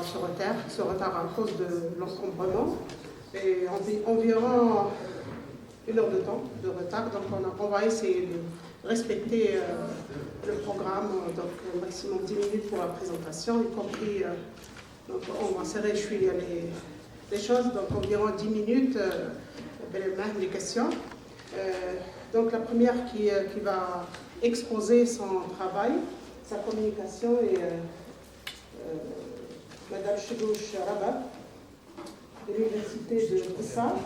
sur retard à cause de l'encombrement. Et environ 1 heure de temps de retard. Donc on va essayer de respecter le programme, donc maximum 10 minutes pour la présentation, y compris, donc on va se réjouir les choses, donc environ 10 minutes, les questions. Donc la première qui va exposer son travail, sa communication est Madame Chedouche Rabat, de l'Université de Koussa.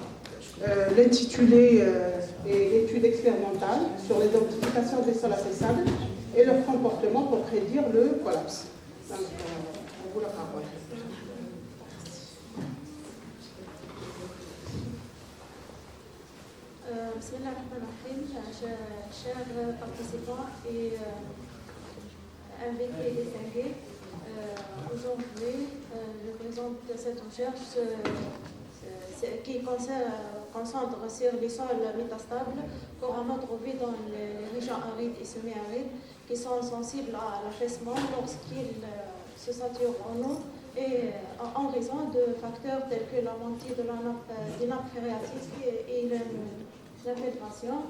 L'intitulé est l'étude expérimentale sur l'identification des sols asséchables et leur comportement pour prédire le collapse. Donc, on vous la parole. Bismillah ar-Rahman ar-Rahim, chers participants et invités distingués. Aujourd'hui, je présente cette recherche qui concentre sur les sols métastables couramment trouvés dans les régions arides et semi-arides qui sont sensibles à l'affaissement lorsqu'ils se saturent en eau et en raison de facteurs tels que la montée des nappes phréatiques et l'infiltration.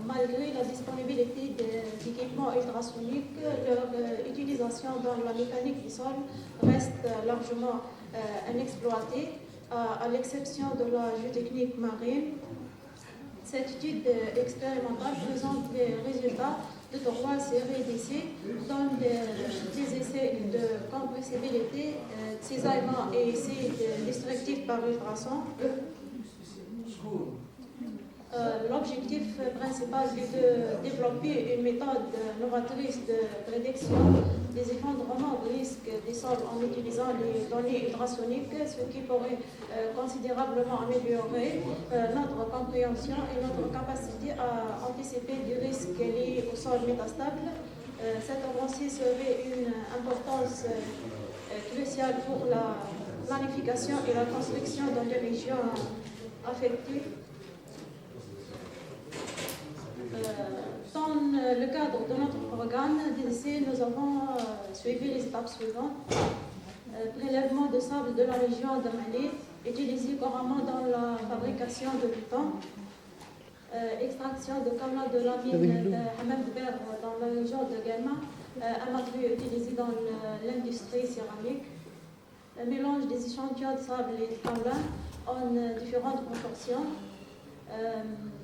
Malgré la disponibilité d'équipements ultrasoniques, leur utilisation dans la mécanique du sol reste largement inexploitée, à l'exception de la géotechnique marine. Cette étude expérimentale présente les résultats de 3 séries d'essais, dont des essais de compressibilité, de cisaillement et essais destructifs par ultrasons. L'objectif principal est de développer une méthode novatrice de prédiction des effondrements de risque des sols en utilisant les données ultrasoniques, ce qui pourrait considérablement améliorer notre compréhension et notre capacité à anticiper des risques liés au sol métastable. Cette avancée serait une importance cruciale pour la planification et la construction dans les régions affectées. Dans le cadre de notre programme d'essai, nous avons suivi les étapes suivantes. Prélèvement de sable de la région de Malé, utilisé couramment dans la fabrication de béton. Extraction de camas de la mine de Hamam Ber dans la région de Guelma, un matériau utilisé dans l'industrie céramique. Mélange des échantillons de sable et de camas en différentes proportions.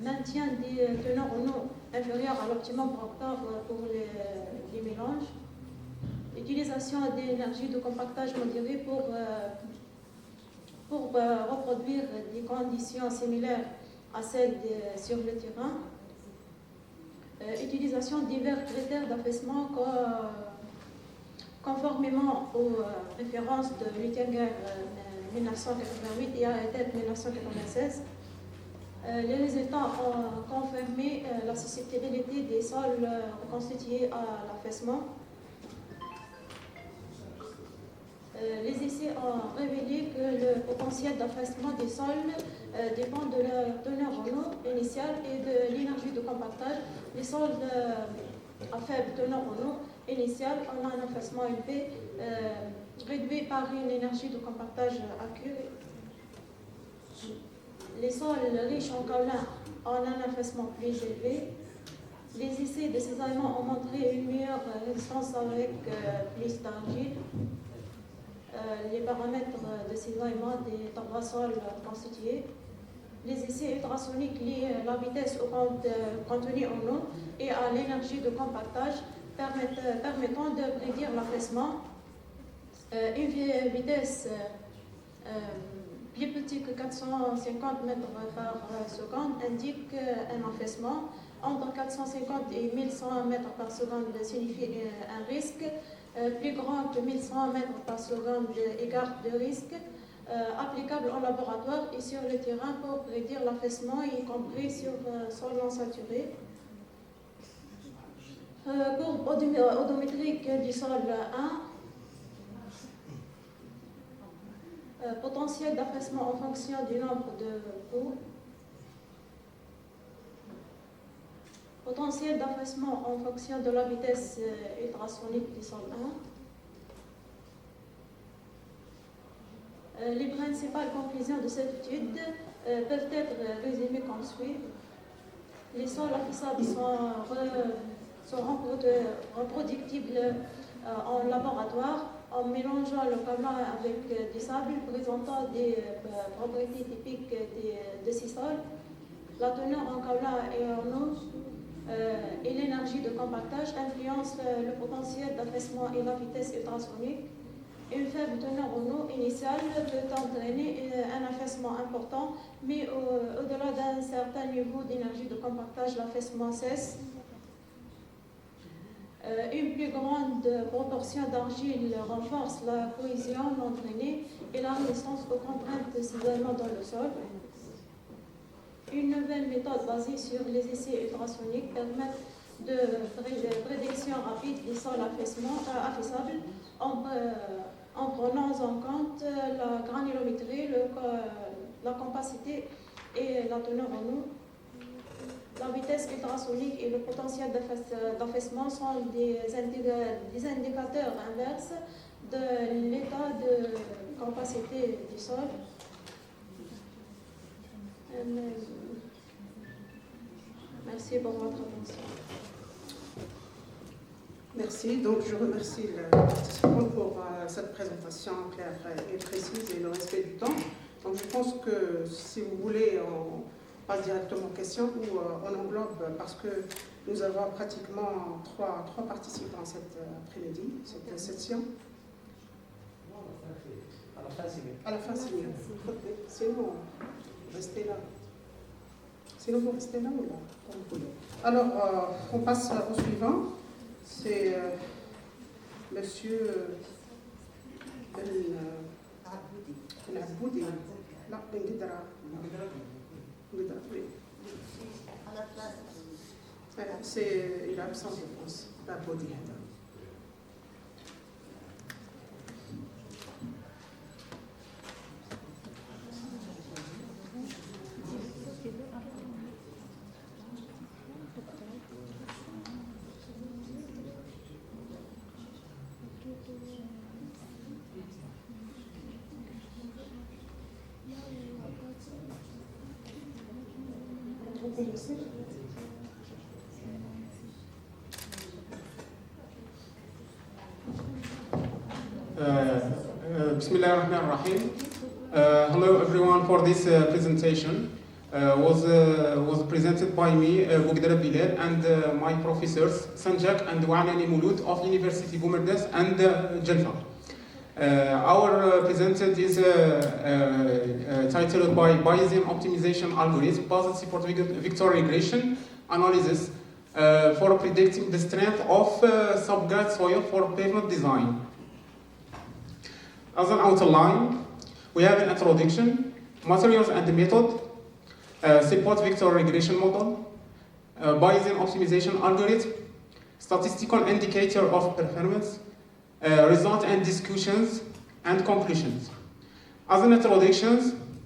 Maintien des teneurs en eau inférieures à l'optimum pour les mélanges. Utilisation d'énergie de compactage modérée pour reproduire des conditions similaires à celles sur le terrain. Utilisation de divers critères d'affaissement conformément aux références de Luttinger 1988 et AETEP 1996. Les résultats ont confirmé la susceptibilité des sols reconstitués à l'affaissement. Les essais ont révélé que le potentiel d'affaissement des sols dépend de leur teneur en eau initiale et de l'énergie de compactage. Les sols à faible teneur en eau initiale ont un affaissement élevé, réduit par une énergie de compactage accrue. Les sols riches en kaolin ont un affaissement plus élevé. Les essais de cisaillement ont montré une meilleure résistance avec plus d'argile. Les paramètres de cisaillement des tourbasols constitués. Les essais ultrasoniques liés à la vitesse au contenu en eau et à l'énergie de compactage permettant de prédire l'affaissement. Une vitesse plus petit que 450 mètres par seconde indique un affaissement. Entre 450 et 1100 mètres par seconde signifie un risque. Plus grand que 1100 mètres par seconde écarte de risque. Applicable en laboratoire et sur le terrain pour prédire l'affaissement, y compris sur sol non saturé. Courbe odométrique du sol 1. Potentiel d'affaissement en fonction du nombre de coups. Potentiel d'affaissement en fonction de la vitesse ultrasonique du sol 1. Les principales conclusions de cette étude peuvent être résumées comme suit. Les sols affissables sont reproductibles en laboratoire en mélangeant le caoutchouc avec du sable présentant des propriétés typiques de ces sols. La teneur en caoutchouc et en eau et l'énergie de compactage influencent le potentiel d'affaissement et la vitesse ultrasonique. Une faible teneur en eau initiale peut entraîner un affaissement important, mais au-delà d'un certain niveau d'énergie de compactage, l'affaissement cesse. Une plus grande proportion d'argile renforce la cohésion non drainée et la résistance aux contraintes de cisaillement dans le sol. Une nouvelle méthode basée sur les essais ultrasoniques permet de prédiction rapide des sols affaissables en prenant en compte la granulométrie, la compacité et la teneur en eau. La vitesse ultrasonique et le potentiel d'affaissement sont des indicateurs inverses de l'état de compacité du sol. Merci pour votre attention. Merci. Donc, je remercie le participant pour cette présentation claire et précise et le respect du temps. Donc, je pense que si vous voulez, on passe directement aux questions ou on englobe parce que nous avons pratiquement trois participants cet après-midi, cette session. À la fin, c'est mieux. À la fin, c'est mieux. Sinon, restez là. Sinon, vous restez là ou là, comme vous voulez. Alors, on passe au suivant. C'est Monsieur El Aboudi. Là, il est absent, je pense. Aboudi. Bismillahirrahmanirrahim. Hello everyone for this presentation. Was presented by me, Bogdara Bilal, and my professors, Sanjak and Wanani Mouloud of University Boumerdès and Jalfa. Our presented is titled by Bayesian Optimization Algorithm, Basel Support Vector Regression Analysis for predicting the strength of subgrade soil for pavement design. As an outline, we have an introduction, materials and the method, support vector regression model, Bayesian optimization algorithm, statistical indicator of performance, result and discussions, and conclusions. As an introduction,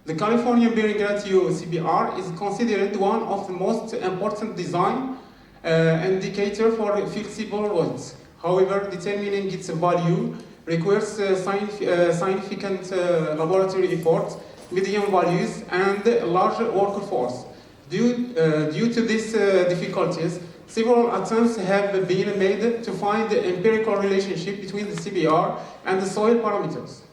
the California Bearing Ratio CBR is considered one of the most important design indicator for flexible roads. However, determining its value requires significant laboratory efforts, medium values, and large workforce. Due to these difficulties, several attempts have been made to find the empirical relationship between the CBR and the soil parameters.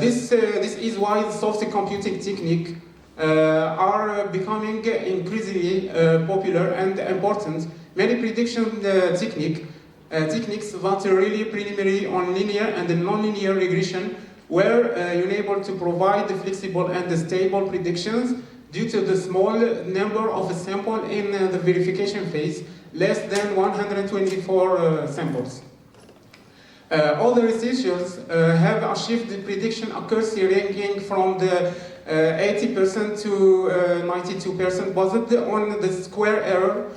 This is why the soft computing techniques are becoming increasingly popular and important. Many prediction techniques that rely primarily on linear and non-linear regression were unable to provide flexible and stable predictions due to the small number of samples in the verification phase, less than 124 samples. All the researchers have achieved the prediction accuracy ranging from the 80% to 92% based on the square error,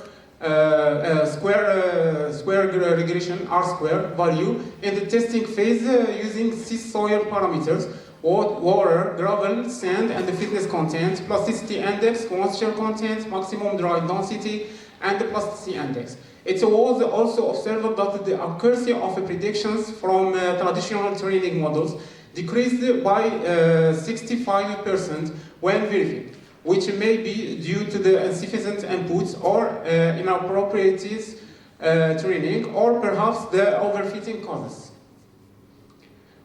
square regression, R-square value in the testing phase using 6 soil parameters: water, gravel, sand, and the fitness content, plasticity index, moisture content, maximum dry density, and the plasticity index. It was also observed that the accuracy of predictions from traditional training models decreased by 65% when verified, which may be due to the insufficient inputs or inappropriate training, or perhaps the overfitting causes.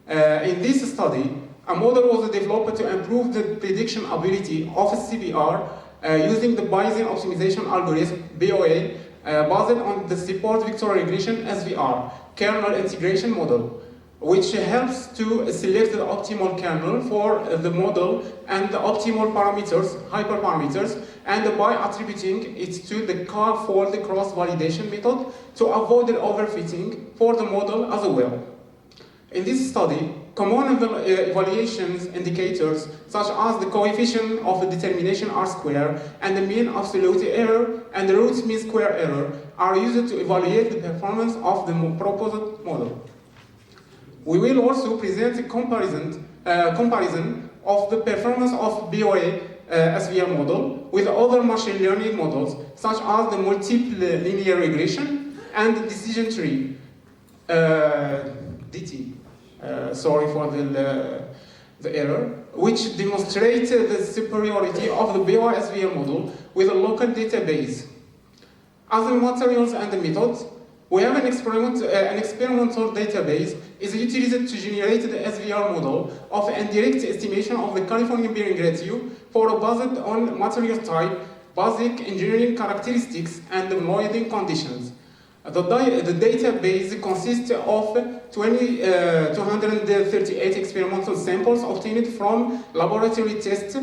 In this study, a model was developed to improve the prediction ability of CBR using the Bayesian optimization algorithm, BOA, based on the support vector regression SVR kernel integration model, which helps to select the optimal kernel for the model and the optimal parameters, hyperparameters, and by attributing it to the k-fold cross-validation method to avoid the overfitting for the model as well. In this study, common evaluations indicators such as the coefficient of determination R-square and the mean absolute error and the root mean square error are used to evaluate the performance of the proposed model. We will also present a comparison of the performance of BOA SVR model with other machine learning models such as the multiple linear regression and the decision tree, DT. Sorry for the error, which demonstrates the superiority of the BOA SVR model with a local database. As the materials and the methods, we have an experimental database is utilized to generate the SVR model of indirect estimation of the Californian bearing ratio for based on material type, basic engineering characteristics, and the molding conditions. The database consists of 238 experimental samples obtained from laboratory tests,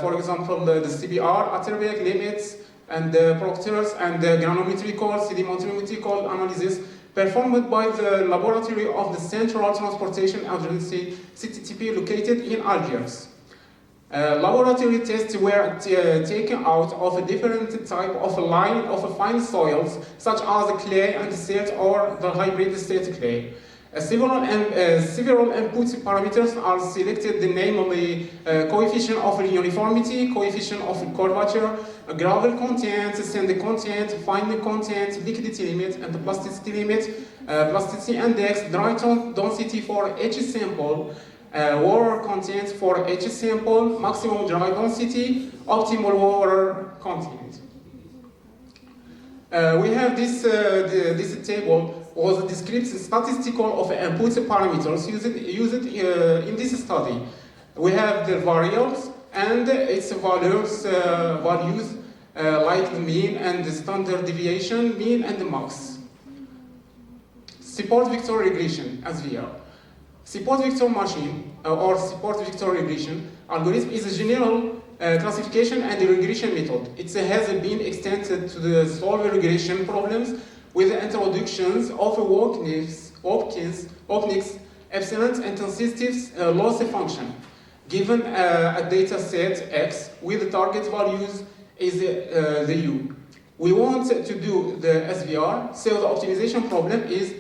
for example, the CBR, Atterberg, limits, and the Proctor's, and the granulometrical, sedimentometrical analysis performed by the laboratory of the Central Transportation Agency, CTTP, located in Algiers. Laboratory tests were taken out of a different type of line of fine soils, such as the clay and silt or the hybrid silt clay. Several input parameters are selected, namely coefficient of uniformity, coefficient of curvature, gravel content, sand content, fine content, liquidity limit, and the plasticity limit, plasticity index, dry density for each sample, water content for each sample, maximum dry density, optimal water content. We have this table was describes statistical of input parameters used in this study. We have the variables and its values like the mean and the standard deviation, mean and the max. Support vector regression, SVR. Support vector machine or support vector regression algorithm is a general classification and regression method. It has been extended to the solve regression problems with the introductions of Hopkins, epsilon intensive loss function. Given a data set X with the target values is the U. We want to do the SVR, so the optimization problem is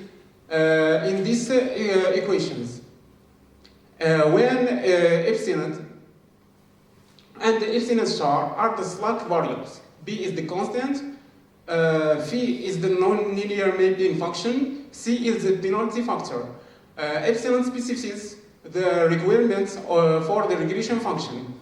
in these equations. When epsilon and the epsilon star are the slack variables, B is the constant, phi is the non-linear mapping function, C is the penalty factor. Epsilon specifies the requirements for the regression function.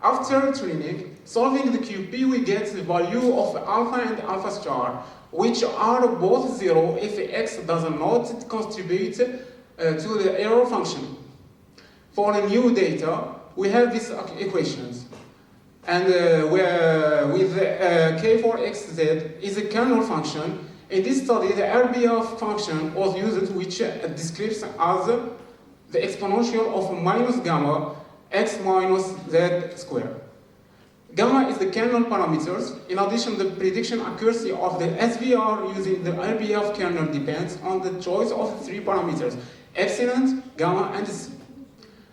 After training, solving the QP, we get the value of alpha and alpha star, which are both zero if X does not contribute to the error function. For the new data, we have these equations. And with K for XZ is a kernel function. In this study, the RBF function was used, which describes as the exponential of minus gamma x minus z squared. Gamma is the kernel parameters. In addition, the prediction accuracy of the SVR using the RBF kernel depends on the choice of three parameters, epsilon, gamma, and C.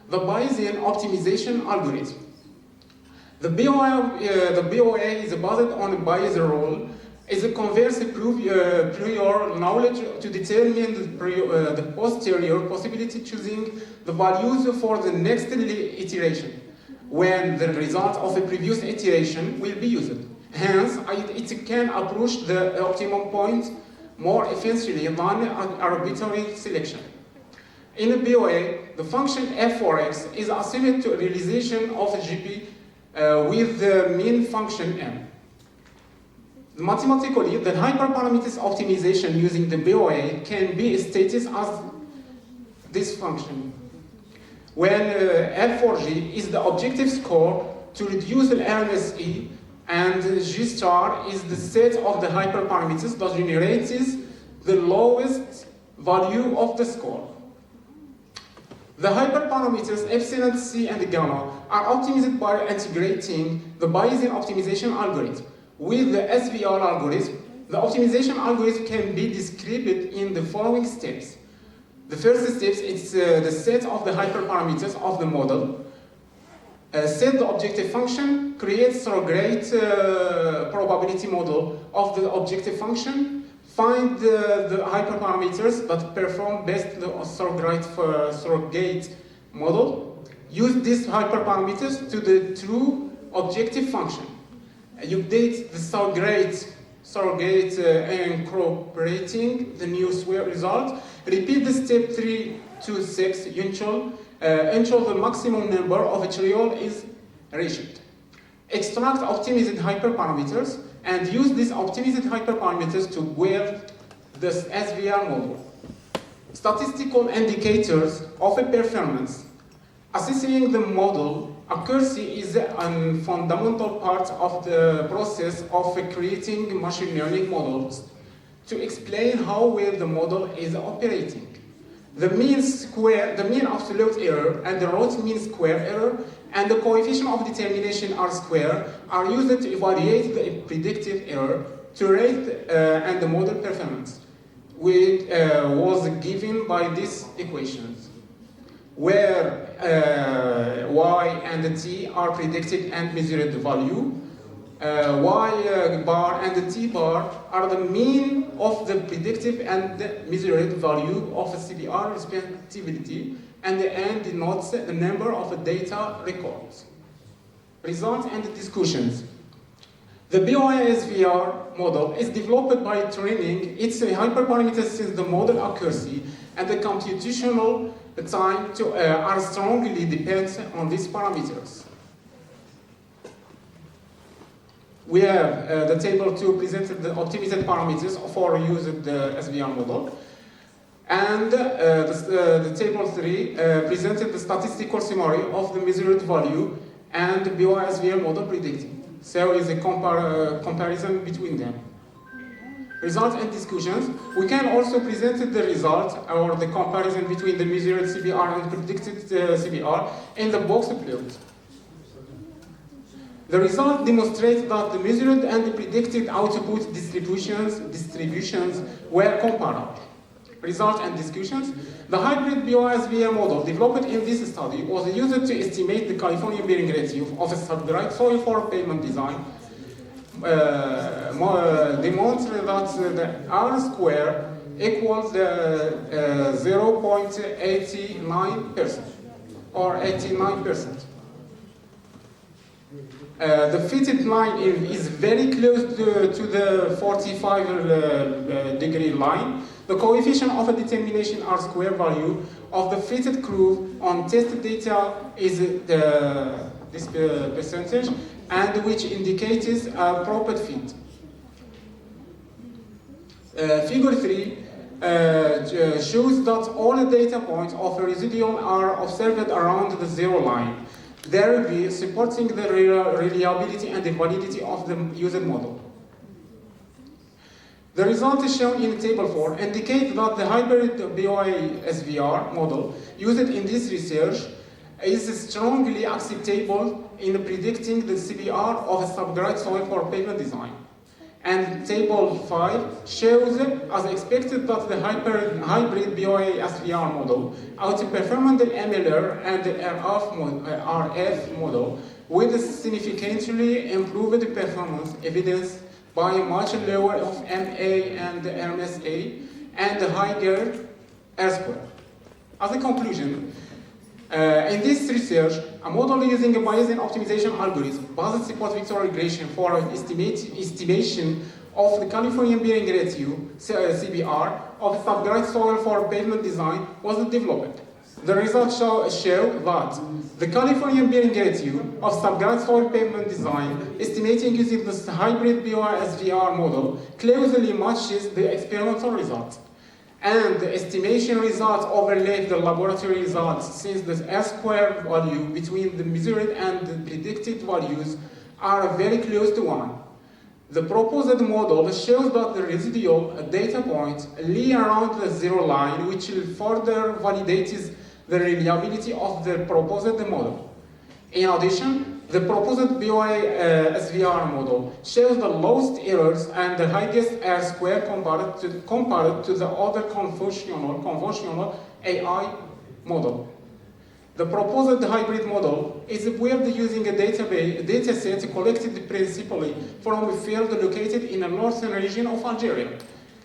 The Bayesian optimization algorithm. The BOA is based on a Bayes rule, is a converse prior knowledge to determine the posterior possibility choosing the values for the next iteration, when the result of the previous iteration will be used. Hence, it can approach the optimum point more efficiently than arbitrary selection. In a BOA, the function f for x is associated to a realization of a GP with the mean function m. Mathematically, the hyperparameters optimization using the BOA can be stated as this function. When f for g is the objective score to reduce the RMSE, and G star is the set of the hyperparameters that generates the lowest value of the score. The hyperparameters epsilon, C, and gamma are optimized by integrating the Bayesian optimization algorithm with the SVR algorithm. The optimization algorithm can be described in the following steps. The first step is the set of the hyperparameters of the model. Set the objective function, create surrogate probability model of the objective function, find the hyperparameters that perform best the surrogate model, use these hyperparameters to the true objective function. You update the surrogate incorporating the new result. Repeat the step 3 to 6 until the maximum number of a trial is reached. Extract optimized hyperparameters and use these optimized hyperparameters to build the SVR model. Statistical indicators of a performance. Assessing the model accuracy is a fundamental part of the process of creating machine learning models to explain how well the model is operating. The mean absolute error and the root mean square error and the coefficient of determination R square are used to evaluate the predictive error to rate and the model performance, which was given by these equations, where y and t are predicted and measured value. Y bar and t bar are the mean of the predictive and measured value of a CBR respectively, and the n denotes the number of data records. Results and discussions. The BOA-SVR model is developed by training its hyperparameters since the model accuracy and the computational time are strongly depends on these parameters. We have the table 2 presented the optimized parameters for using the SVR model. And the table 3 presented the statistical summary of the measured value and the BOA-SVR model predicting. So is a comparison between them. Results and discussions. We can also present the result or the comparison between the measured CBR and predicted CBR in the box plot. The result demonstrates that the measured and the predicted output distributions were comparable. Results and discussions. The hybrid BOA-SVR model developed in this study was used to estimate the California bearing ratio of a subgrade soil for pavement design. Demonstrate that the R square equals 0.89% or 89%. The fitted line is very close to the 45-degree line. The coefficient of a determination R square value of the fitted curve on test data is this percentage, and which indicates a proper fit. Figure 3 shows that all the data points of a residual are observed around the zero line, thereby supporting the reliability and the validity of the user model. The results shown in table 4 indicate that the hybrid BOA-SVR model used in this research is strongly acceptable in predicting the CBR of a subgrade soil for pavement design. And table 5 shows, as expected, that the hybrid BOA-SVR model outperformed the MLR and the RF model with significantly improved performance evidenced by a much lower of MA and RMSA and a higher R-square. As a conclusion, in this research, a model using a Bayesian optimization algorithm based support vector regression for estimation of the California bearing ratio, CBR, of subgrade soil for pavement design was developed. The results show that the Californian Peering Review of subgraph soil pavement design, estimating using this hybrid BOI-SVR model, closely matches the experimental results. And the estimation results overlap the laboratory results, since the R-square value between the measured and the predicted values are very close to 1. The proposed model shows that the residual data points lie around the zero line, which further validates the reliability of the proposed model. In addition, the proposed BOI-SVR model shows the lowest errors and the highest R-square compared to the other conventional AI model. The proposed hybrid model is built using a dataset collected principally from a field located in the northern region of Algeria.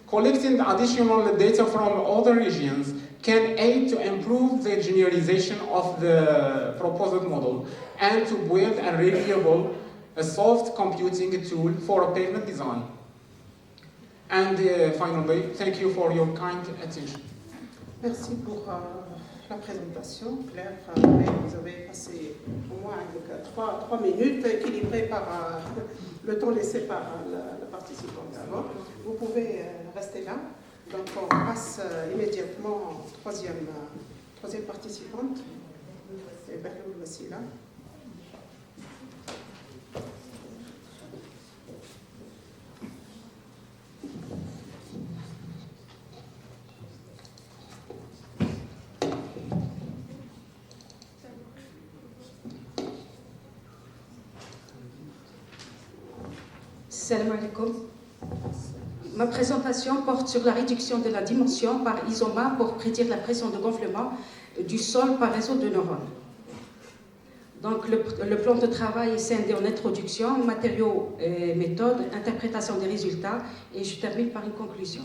Collecting additional data from other regions can aid to improve the generalization of the proposed model and to build a reliable, soft computing tool for pavement design. And finally, thank you for your kind attention. Merci pour la présentation, Claire. Vous avez passé au moins 3 minutes, équilibrées par le temps laissé par la participante avant. Vous pouvez rester là. Donc on passe immédiatement au troisième participante. Et bien, le voici là. Salam alaikum. Ma présentation porte sur la réduction de la dimension par ISOMAP pour prédire la pression de gonflement du sol par réseau de neurones. Donc, le plan de travail est scindé en introduction, matériaux et méthodes, interprétation des résultats, et je termine par une conclusion.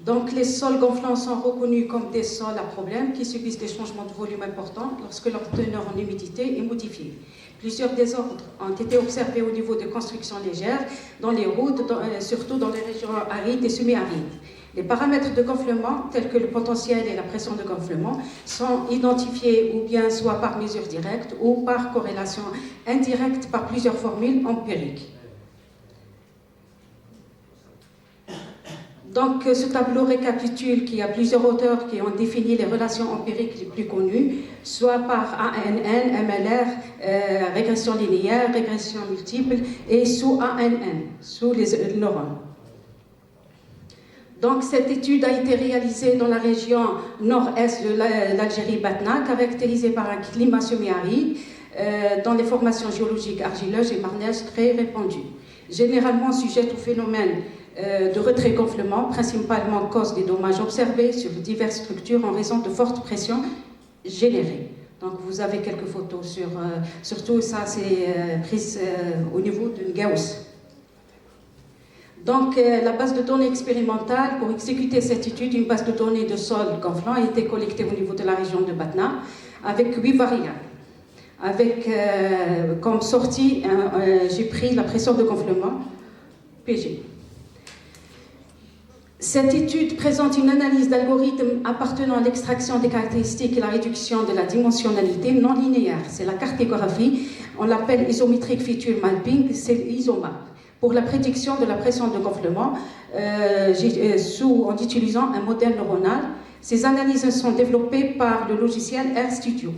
Donc, les sols gonflants sont reconnus comme des sols à problème qui subissent des changements de volume importants lorsque leur teneur en humidité est modifiée. Plusieurs désordres ont été observés au niveau des constructions légères, dans les routes, surtout dans les régions arides et semi-arides. Les paramètres de gonflement, tels que le potentiel et la pression de gonflement, sont identifiés ou bien soit par mesure directe ou par corrélation indirecte par plusieurs formules empiriques. Donc, ce tableau récapitule qu'il y a plusieurs auteurs qui ont défini les relations empiriques les plus connues, soit par ANN, MLR, régression linéaire, régression multiple, et sous ANN, sous les neurones. Donc, cette étude a été réalisée dans la région nord-est de l'Algérie, Batna, caractérisée par un climat semi-aride, dans les formations géologiques argileuses et marnaises très répandues, généralement sujettes au phénomène de retrait-gonflement, principalement cause des dommages observés sur diverses structures en raison de fortes pressions générées. Donc vous avez quelques photos surtout ça c'est prise au niveau d'une Gauss. Donc la base de données expérimentale pour exécuter cette étude, une base de données de sol gonflant a été collectée au niveau de la région de Batna avec 8 variables. Avec comme sortie, j'ai pris la pression de gonflement PG. Cette étude présente une analyse d'algorithmes appartenant à l'extraction des caractéristiques et la réduction de la dimensionnalité non linéaire. C'est la cartographie, on l'appelle Isometric Feature Mapping, c'est ISOMAP, pour la prédiction de la pression de gonflement en utilisant un modèle neuronal. Ces analyses sont développées par le logiciel RStudio.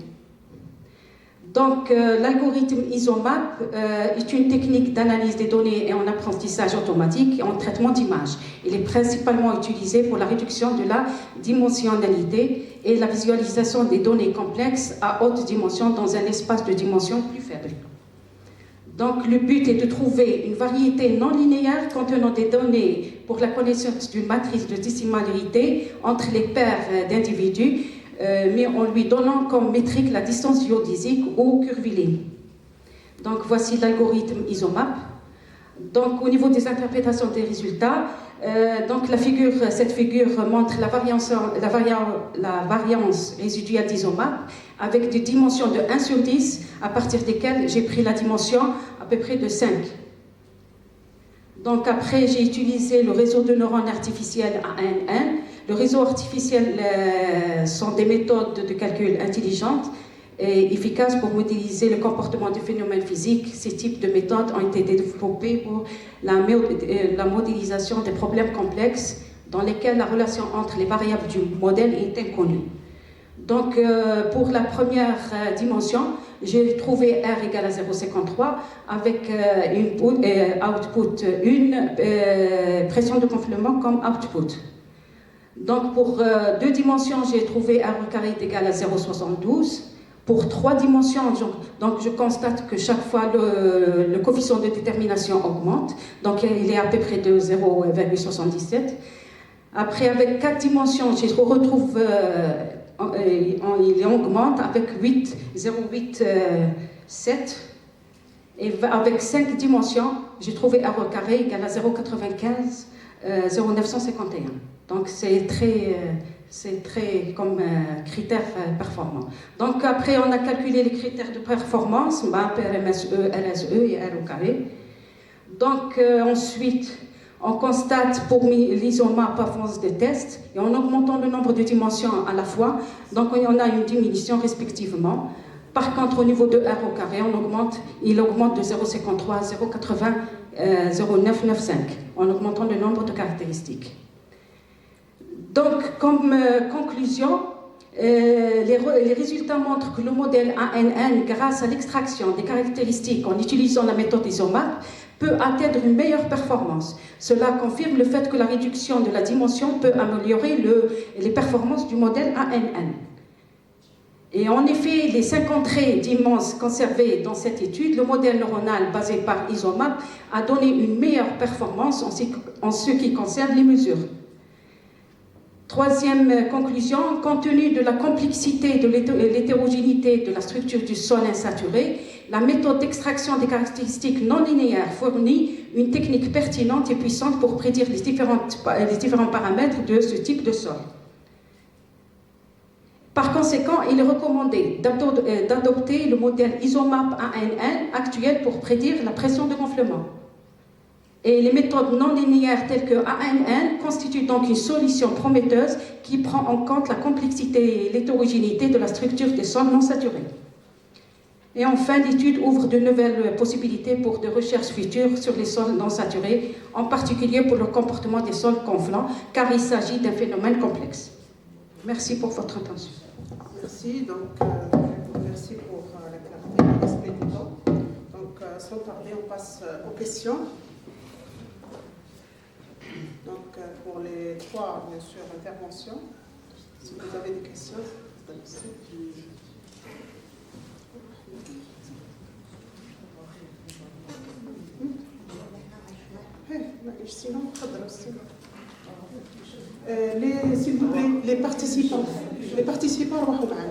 Donc, l'algorithme ISOMAP est une technique d'analyse des données et en apprentissage automatique et en traitement d'images. Il est principalement utilisé pour la réduction de la dimensionnalité et la visualisation des données complexes à haute dimension dans un espace de dimension plus faible. Donc, le but est de trouver une variété non linéaire contenant des données pour la connaissance d'une matrice de dissimilarité entre les paires d'individus, mais en lui donnant comme métrique la distance géodésique ou curviligne. Donc voici l'algorithme ISOMAP. Donc au niveau des interprétations des résultats, donc cette figure montre la variance résiduelle d'ISOMAP avec des dimensions de 1 sur 10 à partir desquelles j'ai pris la dimension à peu près de 5. Donc après j'ai utilisé le réseau de neurones artificiels ANN. Le réseau artificiel sont des méthodes de calcul intelligentes et efficaces pour modéliser le comportement des phénomènes physiques. Ces types de méthodes ont été développés pour la modélisation des problèmes complexes dans lesquels la relation entre les variables du modèle est inconnue. Donc, pour la première dimension, j'ai trouvé R égale à 0,53 avec output 1, pression de gonflement comme output. Donc, pour 2 dimensions, j'ai trouvé R au carré égal à 0,72. Pour 3 dimensions, donc je constate que chaque fois le coefficient de détermination augmente. Donc, il est à peu près de 0,77. Après, avec 4 dimensions, je retrouve... il augmente avec 0,87 et avec 5 dimensions, j'ai trouvé R au carré égal à 0,95, 0,951. Donc c'est très comme critère performant. Donc après on a calculé les critères de performance, MAP, RMSE, LSE et R au carré. Donc ensuite, on constate pour l'isomap à force de test, et en augmentant le nombre de dimensions à la fois, donc on a une diminution respectivement. Par contre, au niveau de R au carré, il augmente de 0,53 à 0,80, 0,995, en augmentant le nombre de caractéristiques. Donc, comme conclusion, les résultats montrent que le modèle ANN, grâce à l'extraction des caractéristiques en utilisant la méthode isomap, peut atteindre une meilleure performance. Cela confirme le fait que la réduction de la dimension peut améliorer les performances du modèle ANN. Et en effet, les 50 traits d'immense conservés dans cette étude, le modèle neuronal basé par isomap a donné une meilleure performance en ce qui concerne les mesures. Troisième conclusion, compte tenu de la complexité de l'hétérogénéité de la structure du sol insaturé, la méthode d'extraction des caractéristiques non linéaires fournit une technique pertinente et puissante pour prédire les différents paramètres de ce type de sol. Par conséquent, il est recommandé d'adopter le modèle isomap ANN actuel pour prédire la pression de gonflement. Et les méthodes non linéaires telles que ANN constituent donc une solution prometteuse qui prend en compte la complexité et l'hétérogénéité de la structure des sols non saturés. Et enfin, l'étude ouvre de nouvelles possibilités pour de recherches futures sur les sols non saturés, en particulier pour le comportement des sols gonflants, car il s'agit d'un phénomène complexe. Merci pour votre attention. Merci. Donc, merci pour la clarté et le respect du temps. Donc, sans tarder, on passe aux questions. Donc, pour les 3, bien sûr, interventions, si vous avez des questions, s'il vous plaît, les participants, روحوا معنا.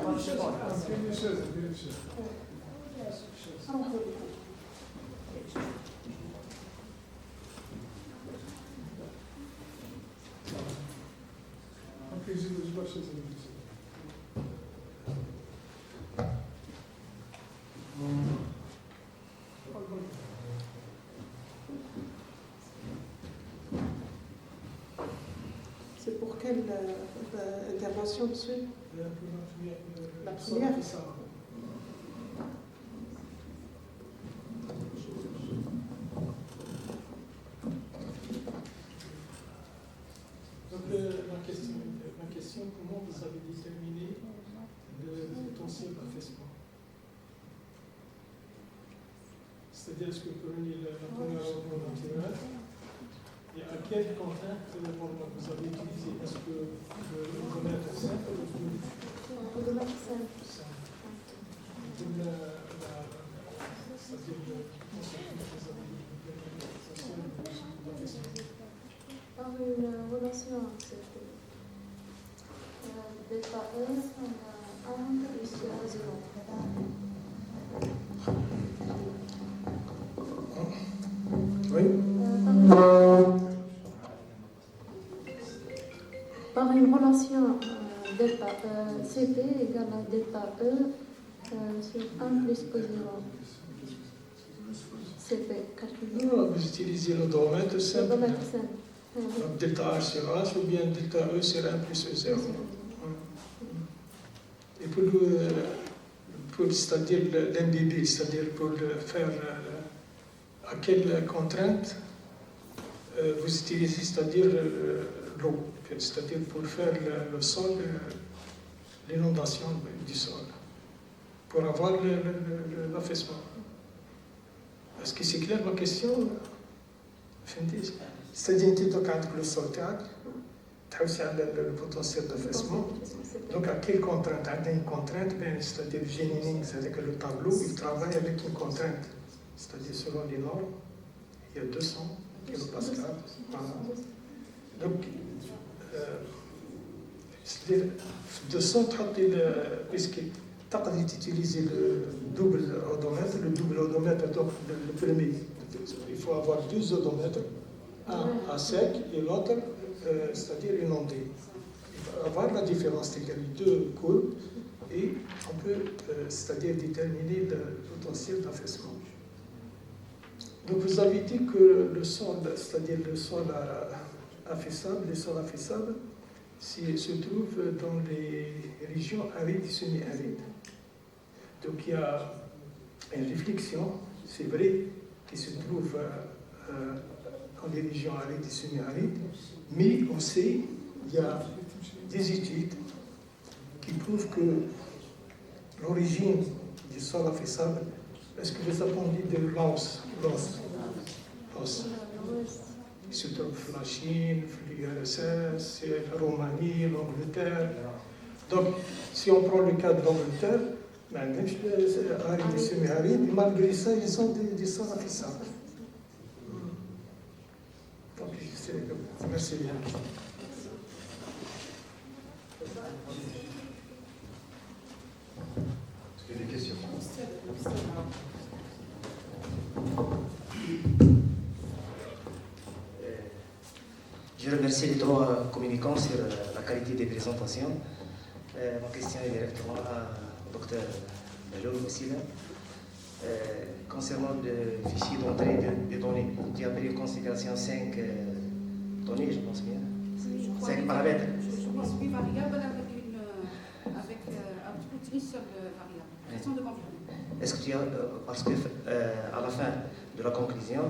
C'est pour quelle intervention, monsieur? La première. Donc ma question, comment vous avez déterminé le potentiel d'affaissement? C'est-à-dire, est-ce que vous prenez la première ordre naturelle et à quelle contrainte vous avez utilisé? Est-ce que le paramètre simple ou le paramètre simple? C'est-à-dire le concept que vous avez par une relation entre delta E, on a 1 plus 0. Oui. Par une relation delta CP égale à delta E sur 1 plus E0. CP calculé. Non, vous utilisez l'odomètre simple. L'odomètre simple. Donc delta H sur H ou bien delta E sur 1 plus E0. Et c'est-à-dire l'MBB, c'est-à-dire pour faire à quelle contrainte vous utilisez, c'est-à-dire l'eau, c'est-à-dire pour faire le sol, l'inondation du sol, pour avoir l'affaissement. Est-ce que c'est clair ma question? C'est-à-dire que le sol le potentiel d'affaissement. Donc à quelle contrainte? Une contrainte, c'est-à-dire Génining, c'est-à-dire que le tableau, il travaille avec une contrainte, c'est-à-dire selon les normes, il y a 200 kilopascal. Voilà. Donc, c'est-à-dire 200, puisque tu utiliser le double odomètre, donc le premier, il faut avoir 2 odomètres, un à sec et l'autre, c'est-à-dire inondé. Il va avoir la différence, c'est-à-dire 2 courbes, et on peut, c'est-à-dire déterminer le potentiel d'affaissement. Donc vous avez dit que le sol, c'est-à-dire le sol affaissable, les sols affaissables, se trouvent dans les régions arides et semi-arides. Donc il y a une réflexion, c'est vrai, qui se trouve dans les régions arides et semi-arides, mais on sait, il y a des études qui prouvent que l'origine du sol affaissable, est-ce que vous attendez de l'os? Il se trouve la Chine, l'URSS, la Roumanie, l'Angleterre. Donc, si on prend le cas de l'Angleterre, même arides et semi-arides, malgré ça, ils ont des sols affaissables. Donc, merci bien. Est-ce qu'il y a des questions? Je remercie les 3 communicants sur la qualité des présentations. Ma question est directement au docteur Bello aussi là. Concernant le fichier d'entrée des données, tu as pris en considération 5 données, je pense bien. 5 paramètres. Je pense 8 variables avec une seule variable. Question de confirmer. Est-ce que tu as, parce que à la fin de la conclusion,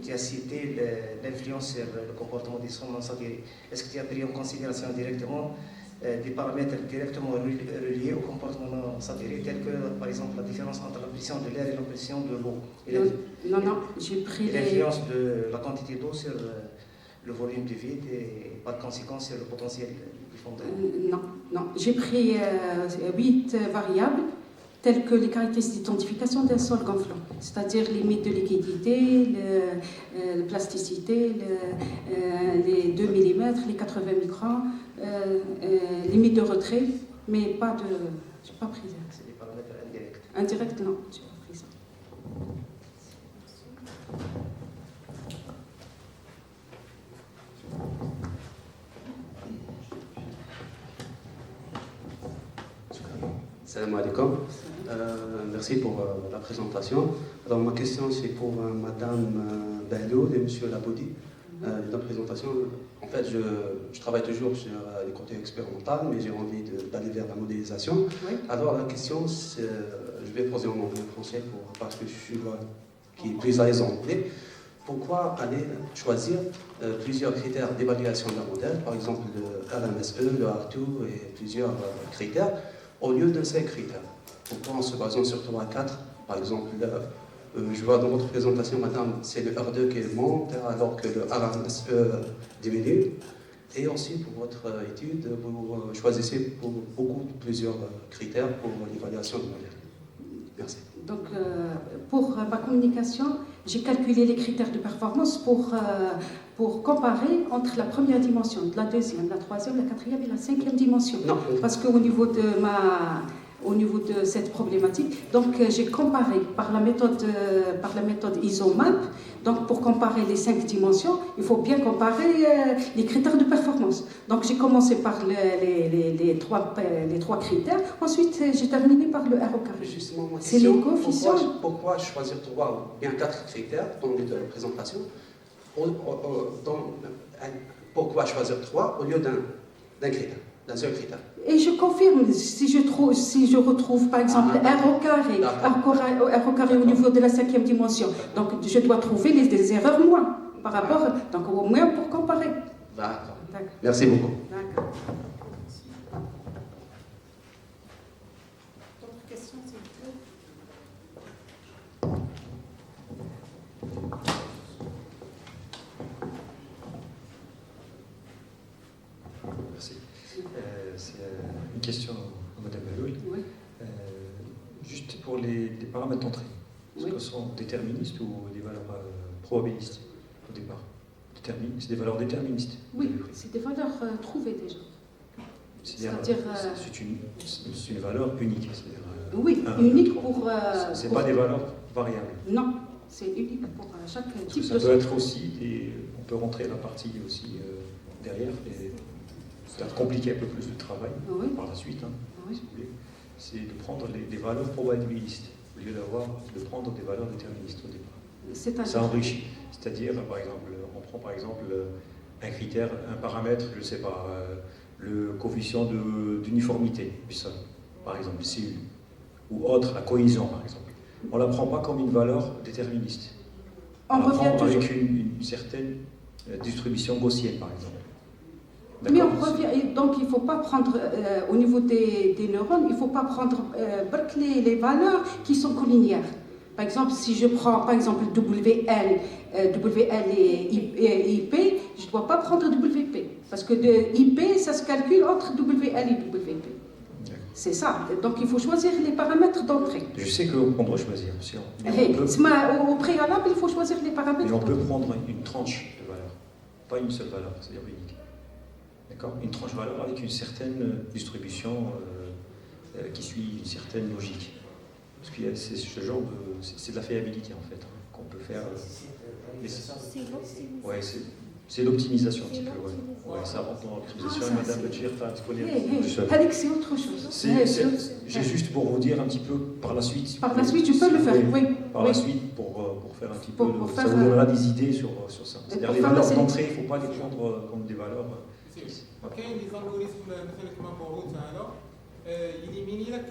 tu as cité l'influence sur le comportement des sols non saturés. Est-ce que tu as pris en considération directement des paramètres directement reliés au comportement non saturé, tels que par exemple la différence entre la pression de l'air et la pression de l'eau? Non, j'ai pris l'influence de la quantité d'eau sur le volume du vide et par conséquent sur le potentiel du fond d'air. Non, j'ai pris 8 variables telles que les caractéristiques d'identification d'un sol gonflant, c'est-à-dire les limites de liquidité, la plasticité, les 2 mm, les 80 microns, limite de retrait, mais pas de... Je n'ai pas pris ça. C'est des paramètres indirects. Indirect, non, je n'ai pas pris ça. Salam alaikum. Merci pour la présentation. Alors ma question c'est pour Madame Bello et Monsieur Laboudi. Dans la présentation, en fait je travaille toujours sur les côtés expérimental, mais j'ai envie d'aller vers la modélisation. Oui. Alors la question, je vais poser en anglais français parce que je suis qui est plus à l'aise en anglais. Pourquoi aller choisir plusieurs critères d'évaluation d'un modèle, par exemple le RMSE, le R2 et plusieurs critères, au lieu de 5 critères? Pourquoi en se basant sur 3 à 4? Par exemple, je vois dans votre présentation, madame, c'est le R2 qui monte alors que le RMSE diminue. Et aussi pour votre étude, vous choisissez pour plusieurs critères pour l'évaluation du modèle. Merci. Donc, pour ma communication, j'ai calculé les critères de performance pour comparer entre la première dimension, la deuxième, la troisième, la quatrième et la 5e dimension. Non. Parce qu'au niveau de cette problématique, donc j'ai comparé par la méthode ISOMAP. Donc pour comparer les 5 dimensions, il faut bien comparer les critères de performance. Donc j'ai commencé par les trois critères, ensuite j'ai terminé par le R au carré. Justement, ma C'est les question, coefficients. pourquoi choisir 3 ou bien 4 critères dans les deux présentations? Pourquoi choisir 3 au lieu d'un critère, d'un seul critère? Et je confirme, si je retrouve par exemple R au carré au niveau de la 5e dimension, donc je dois trouver des erreurs moins par rapport, donc au moins pour comparer. D'accord. Merci beaucoup. D'accord. D'autres questions, s'il vous plaît? Merci. C'est une question à Mme Belloul. Oui. Juste pour les paramètres d'entrée, est-ce Oui. que ce sont déterministes ou des valeurs probabilistes au départ? C'est des valeurs déterministes. Oui, c'est des valeurs trouvées déjà. C'est-à-dire, C'est-à-dire, c'est une valeur unique. oui, unique pour. C'est pour- pas des valeurs variables. Non, c'est unique pour chaque type Ça de peut être aussi, on peut rentrer la partie aussi derrière, et ça va compliquer un peu plus le travail Oui. par la suite, hein, Oui. si vous voulez. C'est de prendre des valeurs probabilistes au lieu de prendre des valeurs déterministes au départ. C'est-à-dire. Ça enrichit. C'est-à-dire, par exemple, on prend par exemple un critère, un paramètre, je ne sais pas, le coefficient d'uniformité du sol, par exemple, le CU, ou autre, la cohésion, par exemple. On ne la prend pas comme une valeur déterministe. On la revient prend toujours. avec une certaine distribution gaussienne, par exemple. Mais on D'accord. revient, et donc il ne faut pas prendre, au niveau des neurones, il ne faut pas prendre les valeurs qui sont collinéaires. Par exemple, si je prends par exemple WL et IP, je ne dois pas prendre WP. Parce que de IP, ça se calcule entre WL et WP. C'est ça. Donc il faut choisir les paramètres d'entrée. Je sais qu'on doit choisir. Au préalable, il faut choisir les paramètres Mais on peut d'entrée. prendre une tranche de valeur, pas une seule valeur, c'est-à-dire unique. D'accord? Une tranche valeur avec une certaine distribution qui suit une certaine logique. Parce que c'est ce genre de. C'est de la fiabilité en fait, hein, qu'on peut faire. Ouais, c'est l'optimisation un petit peu. Ouais, ça rentre dans l'optimisation. Et Madame Bachir, tu connais. Avec c'est autre chose. J'ai juste pour vous dire un petit peu par la suite. Par la suite, tu peux le faire, oui. Par Oui. la suite, pour faire un petit peu. Pour Ça faire, vous donnera des idées sur ça. pour C'est-à-dire les faire valeurs la- d'entrée, il ne faut pas les prendre comme des valeurs. كاين لي زالغوريثم مثلا كما بوروت هذا يليميني لك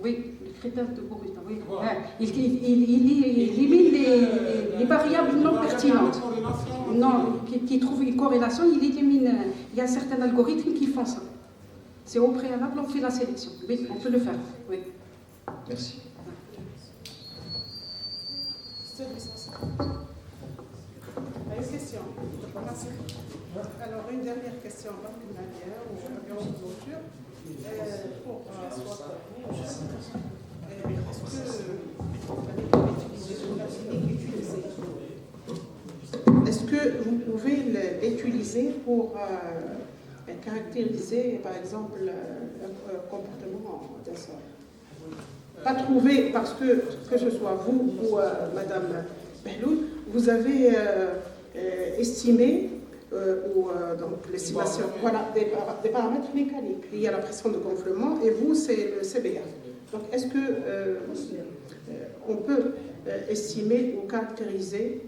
Oui, le critère de Boruta, oui. Voilà. Il élimine les variables non pertinentes. Non, qui trouvent une corrélation, il élimine. Il y a certains algorithmes qui font ça. C'est au préalable, on fait la sélection. Oui, on peut le faire. Oui. Merci. Une question. Merci. Alors, une dernière question avant une dernière, ou en clôture. Pour soit pour vous, est-ce que vous pouvez l'utiliser pour caractériser, par exemple, un comportement d'un sol? Pas trouver, parce que ce soit vous ou Madame Belloul, vous avez estimé donc l'estimation, voilà, des paramètres mécaniques. Il y a la pression de gonflement et vous, c'est le CBA. Donc, est-ce que on peut estimer ou caractériser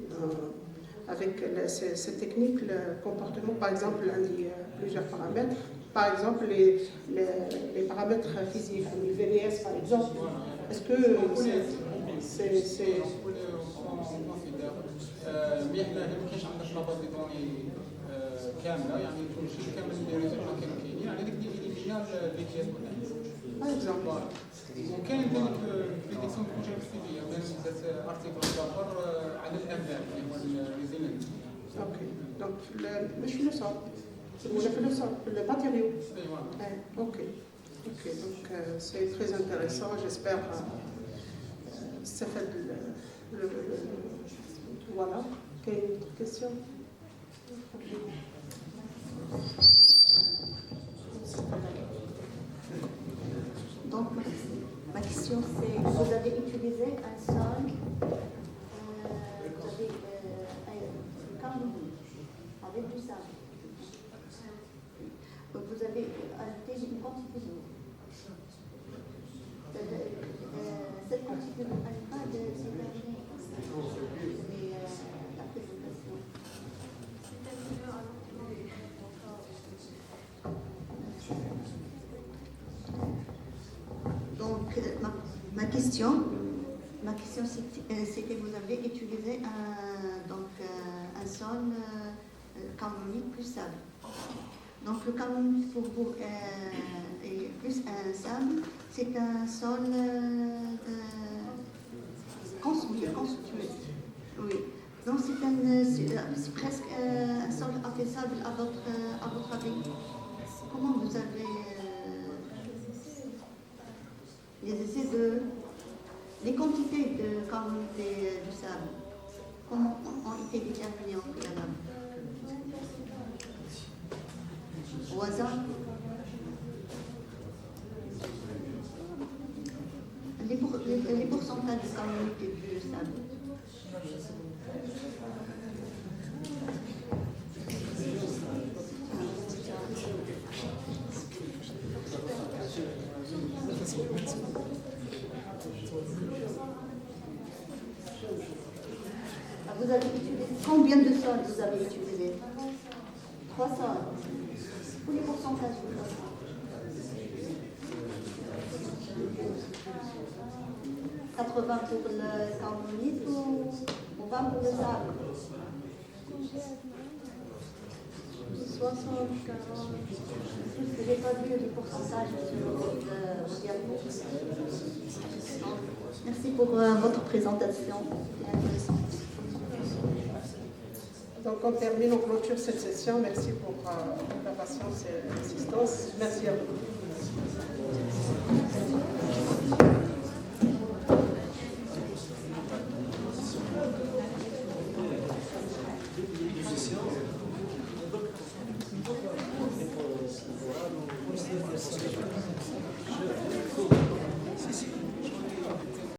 avec ces techniques le comportement, par exemple, plusieurs paramètres, par exemple les paramètres physiques, le VDS par exemple, est-ce que c'est مي حنا ما كاينش عندنا لاباز دي دوني كامله يعني كلشي كامل لي ريزولت كانوا كاينين على ديك اللي اليمينا الفي تي اس par exemple. وكاين ذلك بريديكسيون بروجي بسيطيه كان دات ارتيكل اخر على الامام اللي هو الريزيلنت. اوكي دونك مش في الصوت ولا في الصوت في الباتيريو. اوكي donc c'est très intéressant, j'espère ça fait voilà. Quelle autre question? Donc, ma question c'est, vous avez utilisé un sol, vous avez un cambouis avec du sable. Donc, vous avez ajouté une quantité d'eau. Cette quantité d'eau n'a pas déterminé la présentation. ma question c'était vous avez utilisé un sol carbonique plus sable. Donc le carbonique pour vous et plus un sable, c'est un sol constitué. Oui. Donc c'est presque un sol affaissable à votre avis. Comment vous avez les essais les quantités de carbonate du sable, comment ont été déterminées en préalable? Au hasard? Les pourcentages de carbonate du sable. Vous avez utilisé combien de sols vous avez utilisé? 3 sols. Tous les pourcentages de 3 sols. 80 pour le carbonate ou 20 pour le sable? 60, 40. Je n'ai pas vu les pourcentages sur votre diapo. Merci pour votre présentation. Intéressante. Donc on termine, on clôture cette session. Merci pour la patience et l'assistance. Merci à vous.